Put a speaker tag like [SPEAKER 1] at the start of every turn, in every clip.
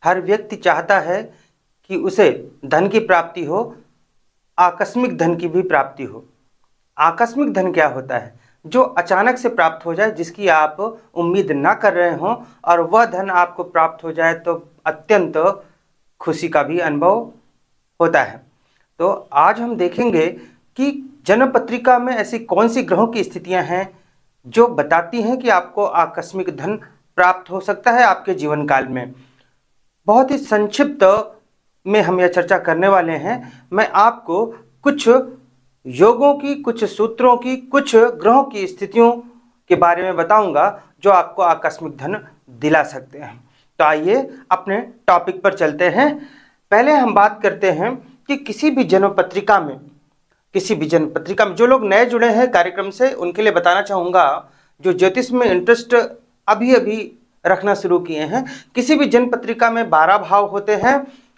[SPEAKER 1] हर व्यक्ति चाहता है कि उसे धन की प्राप्ति हो, आकस्मिक धन की भी प्राप्ति हो। आकस्मिक धन क्या होता है? जो अचानक से प्राप्त हो जाए, जिसकी आप उम्मीद ना कर रहे हो, और वह धन आपको प्राप्त हो जाए तो अत्यंत खुशी का भी अनुभव होता है। तो आज हम देखेंगे कि जन्म पत्रिका में ऐसी कौन सी ग्रहों की स्थितियां हैं जो बताती हैं कि आपको आकस्मिक धन प्राप्त हो सकता है आपके जीवन काल में। बहुत ही संक्षिप्त में हम यह चर्चा करने वाले हैं। मैं आपको कुछ योगों की, कुछ सूत्रों की, कुछ ग्रहों की स्थितियों के बारे में बताऊंगा जो आपको आकस्मिक धन दिला सकते हैं। तो आइए अपने टॉपिक पर चलते हैं। पहले हम बात करते हैं कि किसी भी जन्म पत्रिका में जो लोग नए जुड़े हैं कार्यक्रम से, उनके लिए बताना चाहूँगा, जो ज्योतिष में इंटरेस्ट अभी अभी रखना शुरू किए हैं, किसी भी जन्म पत्रिका में 12 भाव होते हैं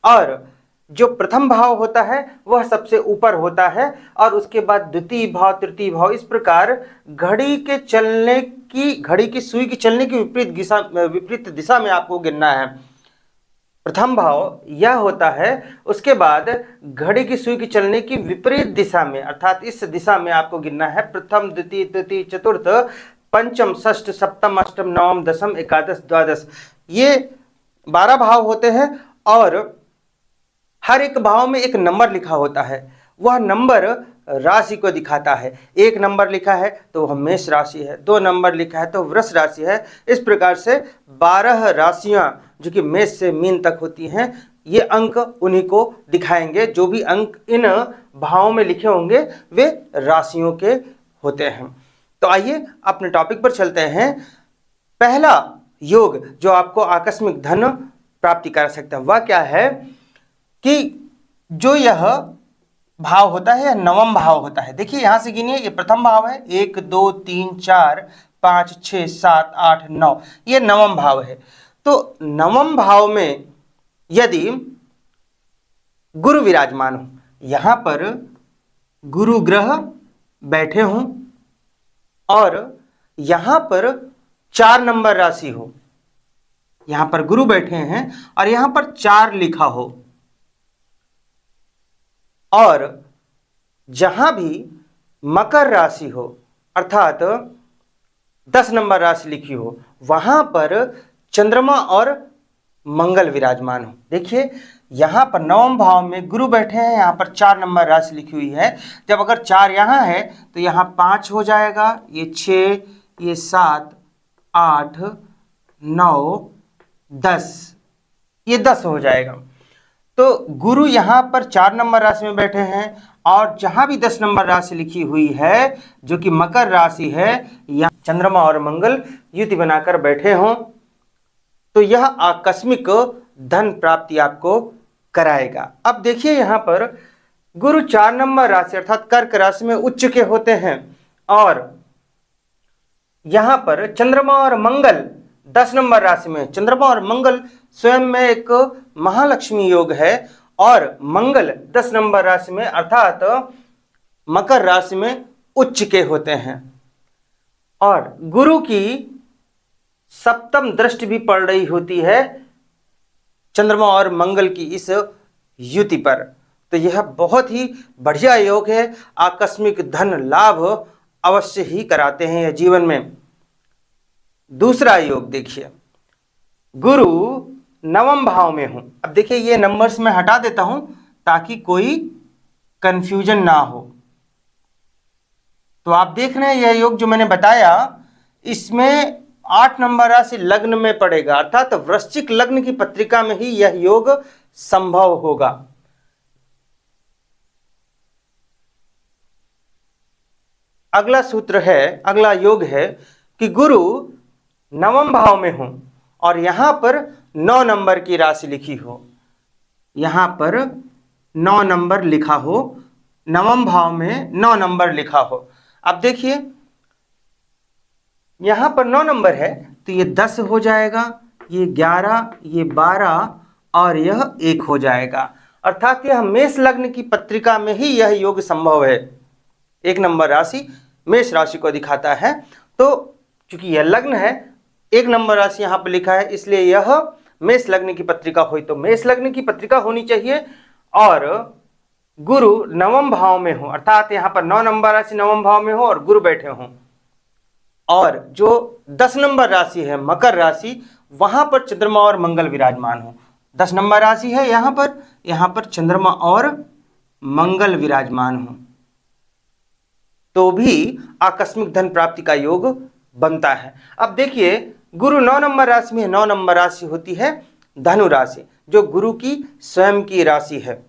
[SPEAKER 1] और जो प्रथम भाव होता है वह सबसे ऊपर होता है और उसके बाद द्वितीय भाव, तृतीय भाव, इस प्रकार घड़ी की सुई की चलने की विपरीत दिशा में आपको गिनना है। प्रथम भाव यह होता है, उसके बाद घड़ी की सुई की चलने की विपरीत दिशा में, अर्थात इस दिशा में आपको गिनना है। प्रथम, द्वितीय, तृतीय, चतुर्थ, पंचम, षष्ठ, सप्तम, अष्टम, नवम, दशम, एकादश, द्वादश, ये 12 भाव होते हैं और हर एक भाव में एक नंबर लिखा होता है। वह नंबर राशि को दिखाता है। 1 नंबर लिखा है तो वह मेष राशि है, 2 नंबर लिखा है तो वृष राशि है। इस प्रकार से 12 राशियां जो कि मेष से मीन तक होती हैं, ये अंक उन्हीं को दिखाएंगे। जो भी अंक इन भावों में लिखे होंगे वे राशियों के होते हैं। तो आइए अपने टॉपिक पर चलते हैं। पहला योग जो आपको आकस्मिक धन प्राप्ति कर सकता है वह क्या है कि जो यह भाव होता है, यह नवम भाव होता है। देखिए यहां से गिनिए, ये प्रथम भाव है, 1 2 3 4 5 6 7 8 9, ये नवम भाव है। तो नवम भाव में यदि गुरु विराजमान हो, यहां पर गुरु ग्रह बैठे हों और यहां पर 4 नंबर राशि हो, यहां पर गुरु बैठे हैं और यहां पर 4 लिखा हो, और जहां भी मकर राशि हो अर्थात 10 नंबर राशि लिखी हो, वहां पर चंद्रमा और मंगल विराजमान हो। देखिए यहां पर नवम भाव में गुरु बैठे हैं, यहां पर 4 नंबर राशि लिखी हुई है। जब अगर 4 यहां है तो यहां 5 हो जाएगा, ये 6, ये 7 8 9 10, ये 10 हो जाएगा। तो गुरु यहां पर 4 नंबर राशि में बैठे हैं और जहां भी 10 नंबर राशि लिखी हुई है जो कि मकर राशि है, यहां चंद्रमा और मंगल युति बनाकर बैठे हों तो यह आकस्मिक धन प्राप्ति आपको कराएगा। अब देखिए यहां पर गुरु 4 नंबर राशि अर्थात कर्क राशि में उच्च के होते हैं और यहां पर चंद्रमा और मंगल 10 नंबर राशि में। चंद्रमा और मंगल स्वयं में एक महालक्ष्मी योग है और मंगल 10 नंबर राशि में अर्थात मकर राशि में उच्च के होते हैं और गुरु की सप्तम दृष्टि भी पड़ रही होती है चंद्रमा और मंगल की इस युति पर। तो यह बहुत ही बढ़िया योग है, आकस्मिक धन लाभ अवश्य ही कराते हैं यह जीवन में। दूसरा योग देखिए, गुरु नवम भाव में हूं। अब देखिए ये नंबर्स मैं हटा देता हूं ताकि कोई कंफ्यूजन ना हो। तो आप देख रहे हैं यह योग जो मैंने बताया, इसमें 8 नंबर राशि लग्न में पड़ेगा अर्थात वृश्चिक लग्न की पत्रिका में ही यह योग संभव होगा। अगला सूत्र है, अगला योग है कि गुरु नवम भाव में हो और यहां पर 9 नंबर की राशि लिखी हो, यहां पर 9 नंबर लिखा हो, नवम भाव में 9 नंबर लिखा हो। अब देखिए यहां पर 9 नंबर है तो ये 10 हो जाएगा, ये 11, ये 12 और यह 1 हो जाएगा। अर्थात यह मेष लग्न की पत्रिका में ही यह योग संभव है। 1 नंबर राशि मेष राशि को दिखाता है। तो चूंकि यह लग्न है, 1 नंबर राशि यहां पर लिखा है, इसलिए यह मेष लग्न की पत्रिका हुई तो मेष लग्न की पत्रिका होनी चाहिए, और गुरु नवम भाव में हो, अर्थात यहाँ पर 9 नंबर राशि नवम भाव में हो और गुरु बैठे हों, और जो 10 नंबर राशि है मकर राशि, वहां पर चंद्रमा और मंगल विराजमान हो। 10 नंबर राशि है यहाँ पर चंद्रमा और मंगल विराजमान हो तो भी आकस्मिक धन प्राप्ति का योग बनता है। अब देखिए, गुरु 9 नंबर राशि में, 9 नंबर राशि होती है धनु राशि, जो गुरु की स्वयं की राशि है,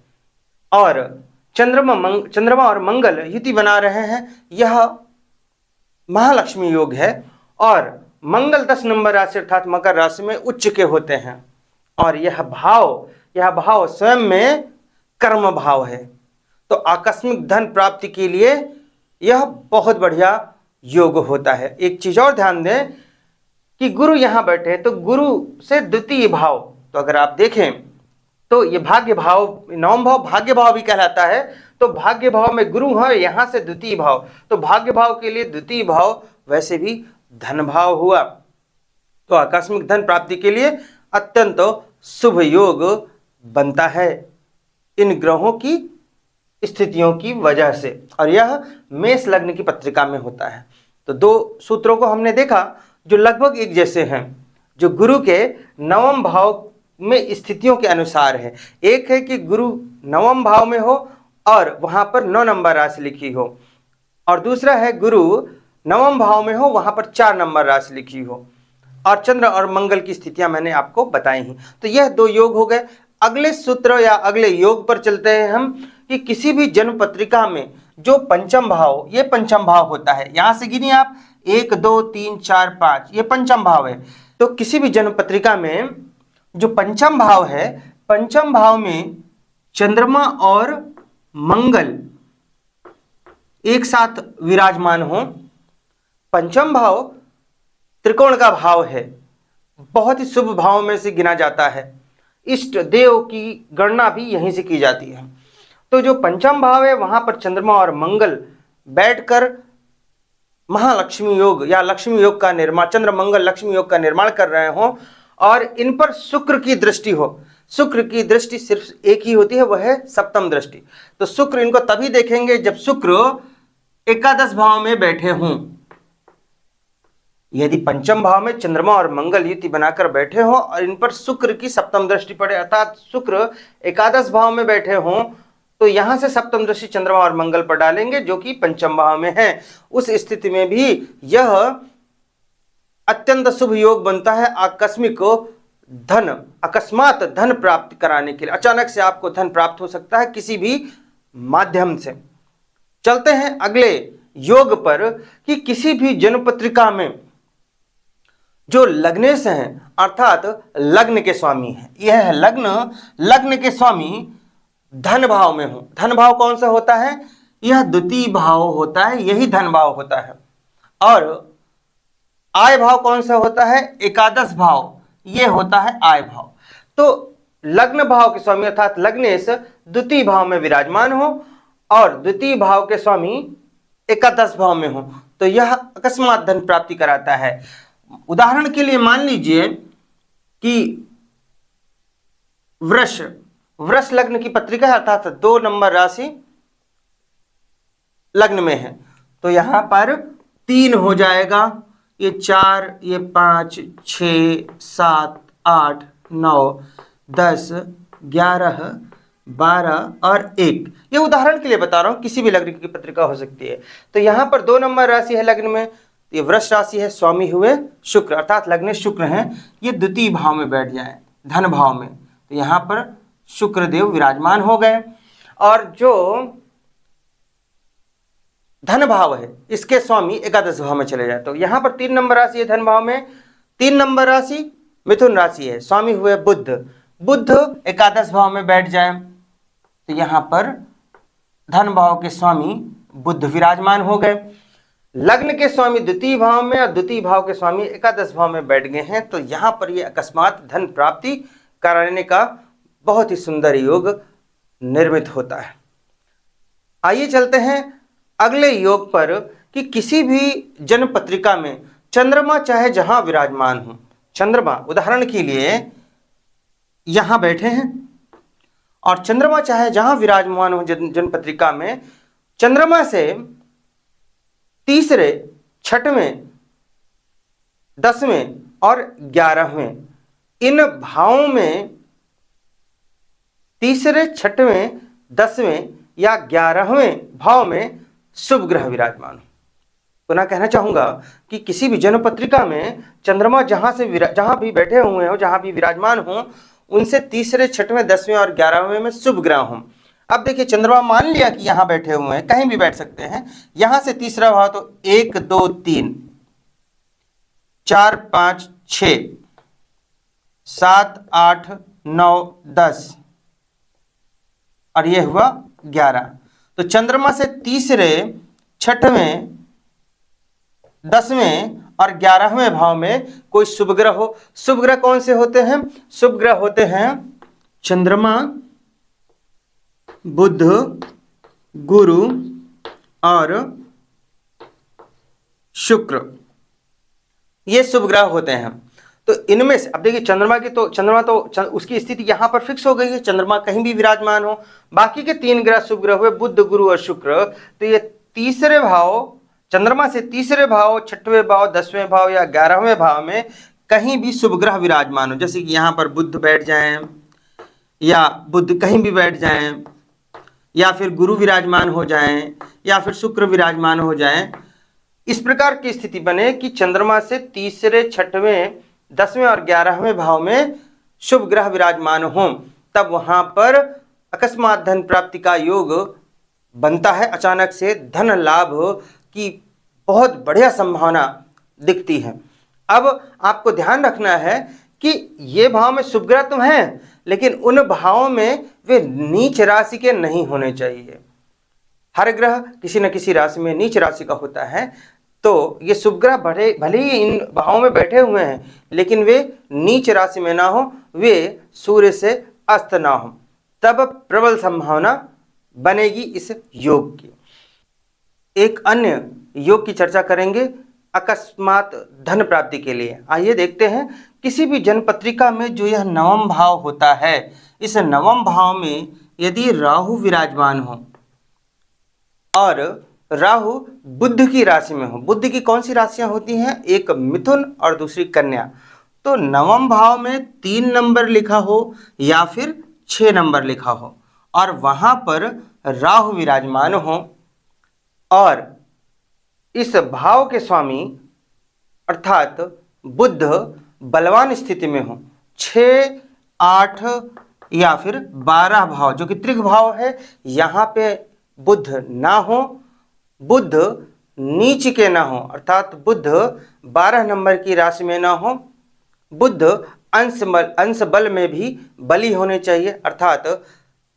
[SPEAKER 1] और चंद्रमा और मंगल युति बना रहे हैं, यह महालक्ष्मी योग है। और मंगल 10 नंबर राशि अर्थात मकर राशि में उच्च के होते हैं, और यह भाव स्वयं में कर्म भाव है। तो आकस्मिक धन प्राप्ति के लिए यह बहुत बढ़िया योग होता है। एक चीज और ध्यान दें कि गुरु यहां बैठे तो गुरु से द्वितीय भाव, तो अगर आप देखें तो ये भाग्य भाव, नवम भाव भाग्य भाव भी कहलाता है, तो भाग्य भाव में गुरु है, यहां से द्वितीय भाव, तो भाग्य भाव के लिए द्वितीय भाव वैसे भी धन भाव हुआ। तो आकस्मिक धन प्राप्ति के लिए अत्यंत शुभ योग बनता है इन ग्रहों की स्थितियों की वजह से, और यह मेष लग्न की पत्रिका में होता है। तो 2 सूत्रों को हमने देखा जो लगभग एक जैसे हैं, जो गुरु के नवम भाव में स्थितियों के अनुसार है। एक है कि गुरु नवम भाव में हो और वहां पर 9 नंबर राशि लिखी हो, और दूसरा है गुरु नवम भाव में हो, वहां पर 4 नंबर राशि लिखी हो, और चंद्र और मंगल की स्थितियां मैंने आपको बताई हैं। तो यह 2 योग हो गए। अगले सूत्र या अगले योग पर चलते हैं हम, कि किसी भी जन्म पत्रिका में जो पंचम भाव, ये पंचम भाव होता है, यहां से गिनिए आप 1 2 3 4 5, ये पंचम भाव है। तो किसी भी जन्म पत्रिका में जो पंचम भाव है, पंचम भाव में चंद्रमा और मंगल एक साथ विराजमान हो। पंचम भाव त्रिकोण का भाव है, बहुत ही शुभ भाव में से गिना जाता है, इष्ट देव की गणना भी यहीं से की जाती है। तो जो पंचम भाव है वहां पर चंद्रमा और मंगल बैठकर महालक्ष्मी योग या लक्ष्मी योग का निर्माण, चंद्र मंगल लक्ष्मी योग का निर्माण कर रहे हो, और इन पर शुक्र की दृष्टि हो। शुक्र की दृष्टि सिर्फ एक ही होती है, वह है सप्तम दृष्टि। तो शुक्र इनको तभी देखेंगे जब शुक्र एकादश भाव में बैठे हों। यदि पंचम भाव में चंद्रमा और मंगल युति बनाकर बैठे हो और इन पर शुक्र की सप्तम दृष्टि पड़े, अर्थात शुक्र एकादश भाव में बैठे हों, तो यहां से सप्तम दृष्टि चंद्रमा और मंगल पर डालेंगे जो कि पंचम भाव में है। उस स्थिति में भी यह अत्यंत शुभ योग बनता है आकस्मिक धन, अकस्मात धन प्राप्त कराने के लिए। अचानक से आपको धन प्राप्त हो सकता है किसी भी माध्यम से। चलते हैं अगले योग पर, कि किसी भी जन्म पत्रिका में जो लग्नेश हैं, अर्थात लग्न के स्वामी हैं, यह है लग्न के स्वामी धन भाव में हो। धन भाव कौन सा होता है? यह द्वितीय भाव होता है, यही धन भाव होता है। और आय भाव कौन सा होता है? एकादश भाव, यह होता है आय भाव। तो लग्न भाव के स्वामी अर्थात लग्नेश द्वितीय भाव में विराजमान हो और द्वितीय भाव के स्वामी एकादश भाव में हो, तो यह अकस्मात धन प्राप्ति कराता है। उदाहरण के लिए मान लीजिए कि वृष लग्न की पत्रिका है, अर्थात 2 नंबर राशि लग्न में है, तो यहां पर 3 हो जाएगा, ये 4, ये 5, 6, 7, 8, 9, 10, 11, 12 और 1। ये उदाहरण के लिए बता रहा हूं, किसी भी लग्न की पत्रिका हो सकती है। तो यहां पर 2 नंबर राशि है लग्न में, ये वृष राशि है, स्वामी हुए शुक्र, अर्थात लग्न शुक्र हैं, ये द्वितीय भाव में बैठ जाए धन भाव में, तो यहां पर शुक्रदेव विराजमान हो गए। और जो धन भाव है इसके स्वामी एकादश भाव में चले जाए, तो यहां पर 3 नंबर राशि है धन भाव में, 3 नंबर राशि मिथुन राशि है, स्वामी हुए बुध एकादश भाव में बैठ जाए, तो यहां पर धन भाव के स्वामी बुध विराजमान हो गए। लग्न के स्वामी द्वितीय भाव में और द्वितीय भाव के स्वामी एकादश भाव में बैठ गए हैं, तो यहां पर ये अकस्मात धन प्राप्ति कराने का बहुत ही सुंदर योग निर्मित होता है। आइए चलते हैं अगले योग पर, कि किसी भी जन्म पत्रिका में चंद्रमा चाहे जहां विराजमान हो, चंद्रमा उदाहरण के लिए यहाँ बैठे हैं और चंद्रमा चाहे जहां विराजमान हो जन्म पत्रिका में, चंद्रमा से तीसरे, छठवें, 10वें और 11वें इन भावों में, तीसरे, छठवें, 10वें या 11वें भाव में शुभ ग्रह विराजमान हो। पुनः कहना चाहूंगा कि किसी भी जन्म पत्रिका में चंद्रमा जहां भी बैठे हुए हो, जहां भी विराजमान हो, उनसे तीसरे, छठवें, 10वें और 11वें में शुभ ग्रह हों। अब देखिए, चंद्रमा मान लिया कि यहां बैठे हुए हैं, कहीं भी बैठ सकते हैं। यहां से तीसरा भाव तो 1, 2, 3, 4, 5, 6, 7, 8, 9, 10 और यह हुआ 11। तो चंद्रमा से तीसरे, छठवें, 10वें और 11वें भाव में कोई शुभ ग्रह हो। शुभ ग्रह कौन से होते हैं? शुभ ग्रह होते हैं चंद्रमा, बुध, गुरु और शुक्र, ये शुभ ग्रह होते हैं। तो इनमें से अब देखिए, चंद्रमा तो उसकी स्थिति यहां पर फिक्स हो गई है, चंद्रमा कहीं भी विराजमान हो। बाकी के 3 ग्रह शुभ ग्रह हुए बुध, गुरु और शुक्र। तो ये तीसरे भाव, चंद्रमा से तीसरे भाव, छठवें भाव, 10वें भाव या 11वें भाव में कहीं भी शुभ ग्रह विराजमान हो, जैसे कि यहां पर बुध बैठ जाएं या बुध कहीं भी बैठ जाएं, या फिर गुरु विराजमान हो जाएं, या फिर शुक्र विराजमान हो जाएं। इस प्रकार की स्थिति बने कि चंद्रमा से तीसरे, छठवें, 10वें और 11वें भाव में शुभ ग्रह विराजमान हो, तब वहां पर अकस्मात धन प्राप्ति का योग बनता है। अचानक से धन लाभ की बहुत बढ़िया संभावना दिखती है। अब आपको ध्यान रखना है कि ये भाव में शुभ ग्रह तो हैं, लेकिन उन भावों में वे नीच राशि के नहीं होने चाहिए। हर ग्रह किसी न किसी राशि में नीच राशि का होता है। तो ये शुभ ग्रह भले ही इन भावों में बैठे हुए हैं, लेकिन वे नीच राशि में ना हो, वे सूर्य से अस्त ना हो, तब प्रबल संभावना बनेगी इस योग की। एक अन्य योग की चर्चा करेंगे अकस्मात धन प्राप्ति के लिए। आइए देखते हैं, किसी भी जन्म पत्रिका में जो यह नवम भाव होता है, इस नवम भाव में यदि राहु विराजमान हो और राहु बुध की राशि में हो, बुध की कौन सी राशियां होती हैं? एक मिथुन और दूसरी कन्या। तो नवम भाव में 3 नंबर लिखा हो या फिर 6 नंबर लिखा हो और वहां पर राहु विराजमान हो और इस भाव के स्वामी अर्थात बुध बलवान स्थिति में हो, 6, 8 या फिर 12 भाव जो कि त्रिक भाव है, यहाँ पे बुध ना हो, बुध नीच के ना हो, अर्थात बुध 12 नंबर की राशि में ना हो, बुध अंश बल में भी बली होने चाहिए, अर्थात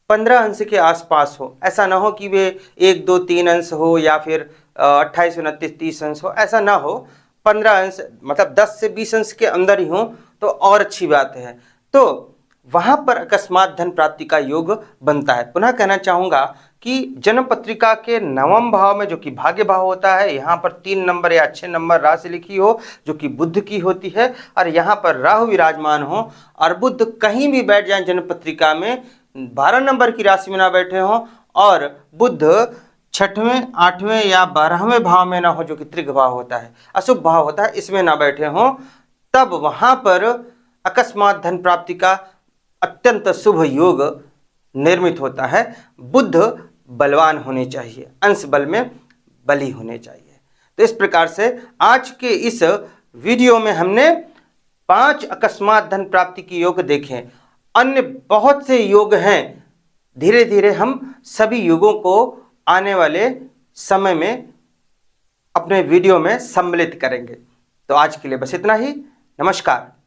[SPEAKER 1] 15 अंश के आसपास हो। ऐसा ना हो कि वे 1, 2, 3 अंश हो या फिर 28, 29, 30 अंश हो, ऐसा ना हो। 15 अंश मतलब 10 से 20 अंश के अंदर ही हो तो और अच्छी बात है। तो वहां पर अकस्मात धन प्राप्ति का योग बनता है। पुनः कहना चाहूंगा कि जन्म पत्रिका के नवम भाव में जो कि भाग्य भाव होता है, यहाँ पर 3 नंबर या 6 नंबर राशि लिखी हो जो कि बुध की होती है, और यहाँ पर राहु विराजमान हो और बुध कहीं भी बैठ जाए जन्म पत्रिका में, 12 नंबर की राशि में ना बैठे हो और बुध 6वें, 8वें या 12वें भाव में ना हो जो कि त्रिक भाव होता है, अशुभ भाव होता है, इसमें ना बैठे हो, तब वहां पर अकस्मात धन प्राप्ति का अत्यंत शुभ योग निर्मित होता है। बुध बलवान होने चाहिए, अंश बल में बली होने चाहिए। तो इस प्रकार से आज के इस वीडियो में हमने 5 अकस्मात धन प्राप्ति के योग देखे। अन्य बहुत से योग हैं, धीरे धीरे हम सभी योगों को आने वाले समय में अपने वीडियो में सम्मिलित करेंगे। तो आज के लिए बस इतना ही। नमस्कार।